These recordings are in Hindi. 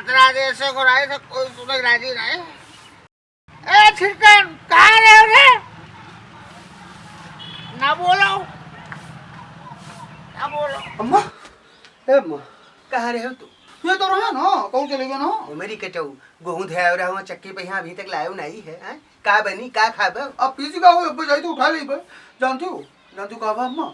इतना देर से घुराई तो कोई सुने राजी नहीं। ए छिड़कन कहाँ रहे रे? ना बोलो ना बोलो। अम्मा ए अम्मा कहाँ रहे हो तू? ये तो रहा ना कहूँ चले गए ना। ओ मेरी कटऊ गेहूं धोया रहा हूँ चक्की पे यहाँ अभी तक लायो नहीं है हैं? का बनी का खाब? अब पीसी का हो अब जाई तो उठा ली जानती हो का अम्मा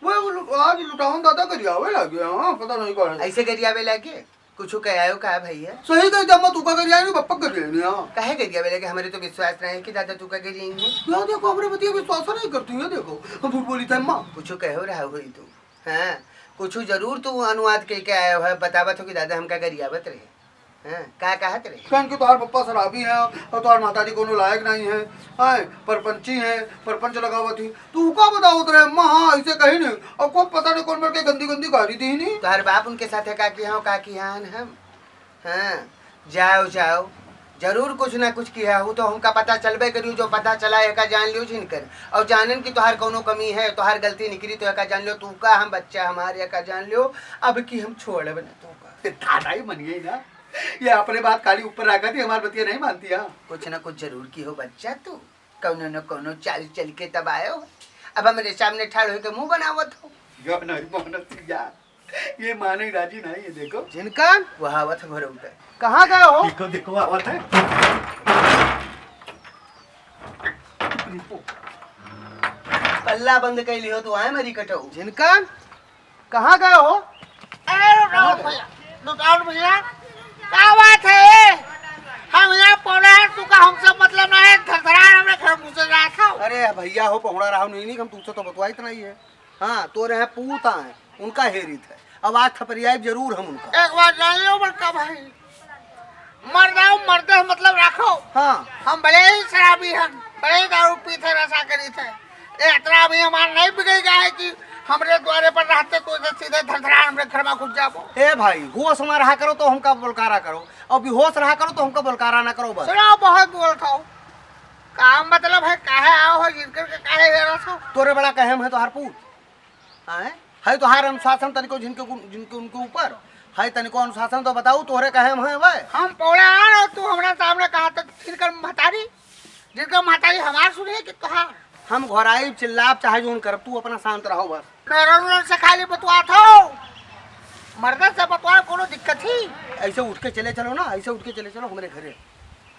वो आज लुटावन दादा करिया आवे लगे। हां पता नहीं कौन ऐसे गरियावे लागे कुछ कह आयो का भैया? सही कह अम्मा तू का करिया नहीं बप्पा करिया नहीं। हां काहे गरियावे लागे? हमारे तो विश्वास नहीं है कि दादा तू का गरिएंगे। यार देखो अपने बतिया विश्वास नहीं करती है। देखो हम झूठ बोली था अम्मा। कुछ कहो रहा हुई तू हाँ कुछ जरूर तू अनुवाद कह के आयो है बतावत हो कि दादा हमका गरियावत रहे हाँ का कहत रहे? कहन के तोहार पप्पा शराबी है और तोहार माताजी कोनो लायक नहीं है। हाय परपंची है परपंच लगावत ही तू का बतावत रहे अम्मा। हाँ ऐसे कही नहीं और को पता नहीं कौन के गंदी गंदी गाली दी नहीं। तोहर बाप उनके साथ है काकी हाँ काकी हाँ हम हाँ जाओ जाओ जरूर कुछ ना कुछ किया हो तो हमका पता चलबे करियो। जो पता चला है का जान लियो जिनकर और जानन की तोहार कोनो कमी है तोहार गलती निकली तो का जान लियो। तू का हम बच्चा हमारे का जान लियो अब की हम छोड़ बने तू का दादा ही मन गई ना। ये अपने बात खाली ऊपर रखा थी हमारी बतिया नहीं मानती। हाँ कुछ ना कुछ जरूर की हो बच्चा तू कौनो न कौनो चाल चल के तब आयो अब हमारे सामने ठाड़ हो के मुंह बनावत हो। यो नहीं मानती यार ये माने राजी नहीं है। देखो जिनका वह आवत घर उठे कहाँ गए हो? देखो देखो आवत है पल्ला बंद कर लियो तो आए मेरी कटऊ। जिनका कहाँ गए हो? लुटाओ भैया क्या बात है? हम यहाँ पौड़ा है तू का हमसे मतलब ना है। धरधरा हमने घर घुसे रहा था। अरे भैया हो पहुड़ा रहा नहीं हम तुमसे तो बतवाई तो नहीं है। हाँ तो रहे पूता है उनका हेरित है अब आज थपरियाई जरूर हम उनका। एक बार जान लो बड़का भाई मर्द मतलब रखो। हाँ हम भले ही शराबी हैं बड़े ही दारू पीते नशा करी थे इतना भी हमारा नहीं बिगड़ गया है कि हमरे द्वारे पर रहते तो सीधे धरधरा हमरे घर में घुस जाओ। ए भाई होश में रहा करो तो हमका बोलकारा करो और बेहोश रहा करो तो हमका बोलकारा ना करो बस। सुनो बहुत बोलता हूँ काम मतलब है काहे आओ हो जिनकर के काहे गया था। तोरे बड़ा कहम है तोहार पूत है तोहार अनुशासन तनिको जिनके उनके ऊपर है तनिको अनुशासन तो बताऊ तोहरे कहम है वह। हम पौड़े आ रहे तू हमारे सामने कहा तो जिनकर महतारी हमार सुनिए कि तुहार हम घोराई चिल्लाप चाहे जो कर तू अपना शांत रहो बस। मेरा से खाली बतवा था मर्द से बतवा कोनो दिक्कत ही। ऐसे उठ के चले चलो ना ऐसे उठ के चले चलो हमारे घरे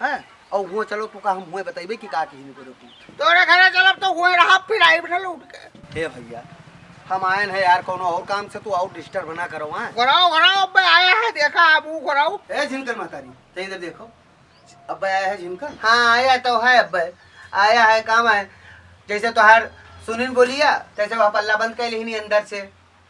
हैं और हुए चलो तू का हम हुए बताइबे कि का कहीं करो तू तोरे घरे चलब तो हुए रहा फिर आई बिठल उठ के। हे भैया हम आए हैं यार कोनो और काम से तू और डिस्टर्ब ना करो। घराओ अब आया है देखा अब घराओ ए जिनकर मातारी ते इधर देखो अब आया है जिनकर। हाँ आया तो है अब आया है काम है जैसे तोहार सुनील बोलिया तैसे वह पल्ला बंद कर ली अंदर से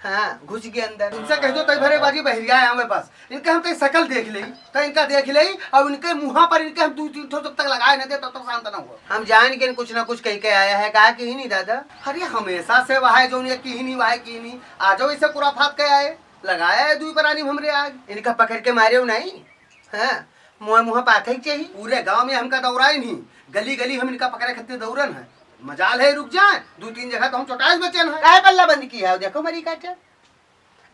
हाँ घुस गए अंदर। इनसे कह दो तई भरे बाजी बहरिया है हमारे पास इनके हम शकल देख ले तो इनका देख ले और इनके मुँह पर इनके हम 2-3 ठो जब तक लगाए नहीं दे तब तक शांत ना हुआ। हम जान के कुछ ना कुछ कह के आया है कहा कि ही नहीं दादा। अरे हमेशा से वह है जो की नहीं वह की नहीं आ जाओ इसे कुराफात के आए लगाया है दुई परानी हमरे आग इनका पकड़ के मारे नहीं हाँ मुँह पाथे ही चाहिए। पूरे गांव में हमका दौड़ा ही नहीं गली गली हम इनका पकड़े खत्ते दौड़न है मजाल है रुक जाए 2-3 जगह तो हम चौटास बचन है। काहे पल्ला बंद किया है देखो मरी काटा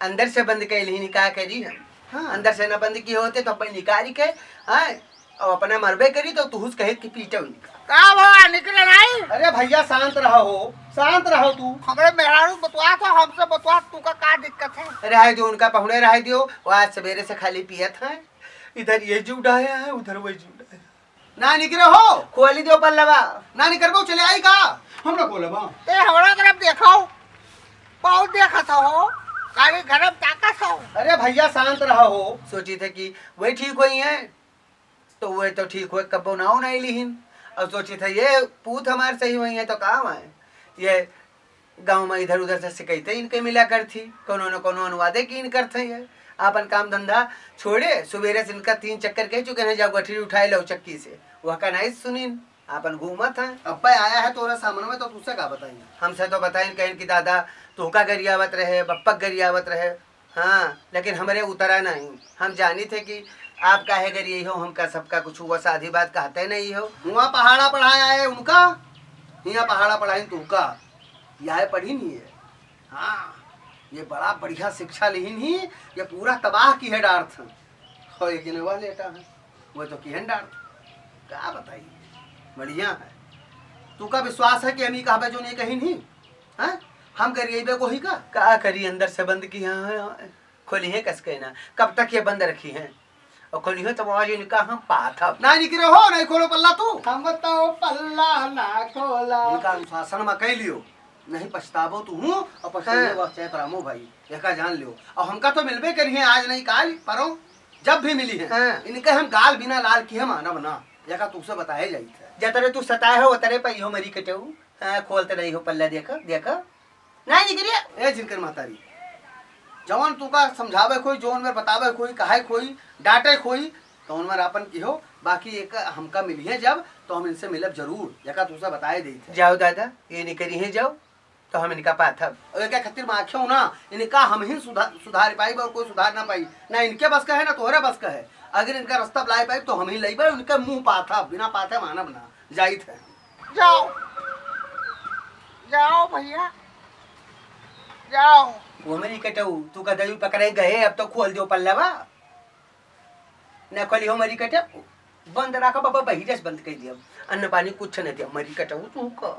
अंदर से बंद कर ली निकाह करी हम। हाँ अंदर से न बंद किए होते तो अपन निकाल के हाँ और अपना मरबे करी तो तुहुस कहे कि पीटे का भवा निकले नहीं। अरे भैया शांत रहो तू हमरे मेहरारू बतवा था हमसे बतवा तू का दिक्कत है। रह दो उनका पहुने रह दियो वो आज सवेरे से खाली पियत है इधर ये जी उड़ाया है उधर वो जी उड़ाया ना निकले हो खोली दो पल्लवा ना निकल चले आई का हमरा बोले बा ते हमरा तरफ देखो बहुत देखा था हो काली घर में ताकत हो। अरे भैया शांत रहो सोची थे कि वही ठीक हुई है तो वही तो ठीक हुए कब्बो नाव नहीं लीन और सोची था ये पूत हमारे सही हुई है तो काम है ये गांव में इधर उधर से शिकायतें इनके मिला कर थी कोनो न कोनो अनुवादे की इन करते हैं अपन काम धंधा छोड़े सवेरे से इनका 3 चक्कर कह चुके हैं जाओ गठरी उठाए लो चक्की से वह का नहीं सुनीन अपन घूमत है। अब आया है तोरा सामने में तो तुझसे का बताइए हमसे तो बताइन कहें कि दादा तू का गरियावत रहे बप्पक गरियावत रहे हाँ लेकिन हमारे उतरा नहीं हम जानी थे कि आप काहे गरिए हो हमका सबका कुछ हुआ साधी बात कहते नहीं हो। वहाँ पहाड़ा पढ़ाया है उनका यहाँ पहाड़ा पढ़ाई तू का यह पढ़ी नहीं है। हाँ ये बड़ा बढ़िया शिक्षा ली ही ये पूरा तबाह की है डार्थ और एक इनवा लेटा है वो तो किहन डार का बताइए बढ़िया है। तू का विश्वास है कि हम ही कहा जो नहीं कहीं नहीं हैं हम करिए को ही का करी अंदर से बंद किया है खोली है कस के ना कब तक ये बंद रखी है और खोली है तो आज इनका हम पाथा ना निकले हो नहीं खोलो पल्ला तू हम तो पल्ला ना खोला इनका अनुशासन में कह लियो नहीं पछतावो तू हूँ और पछताने वक्त चाहे परामो भाई देखा जान लियो और हमका तो मिलबे करी है आज नहीं काल परो जब भी मिली है इनके हम गाल बिना लाल की हम आना बना देखा तुझसे बताए जाई थे जतरे तू सताए हो उतरे पे हो मरी कटेऊ खोलते नहीं हो पल्ला देखा देखा नहीं निकलिए ए जिनकर मातारी जवन तू का समझावे कोई जोन में बतावे कोई कहे कोई डांटे कोई तो उनमें अपन की हो बाकी एक हमका मिली है जब तो हम इनसे मिलब जरूर जका तुझसे बताए दी थे जाओ दादा ये नहीं करी है जाओ तो हम इनका पाथा क्या खातिर में आख्यो ना इनका हम ही सुधार पाई और कोई सुधार ना पाई ना इनके बस का है ना तोहरे बस का है अगर इनका रास्ता लाई पाई तो हम ही लाई पाई उनका मुंह पाथा बिना पाथे माना बना जाई थे जाओ जाओ भैया जाओ वो मेरी कटऊ तू का दही पकड़े गए अब तो खोल दो पल्लवा न खोली हो मरी कटे बंद रखा बाबा बहिरस बंद कर दिया अन्न पानी कुछ नहीं दिया मरी कटऊ तू का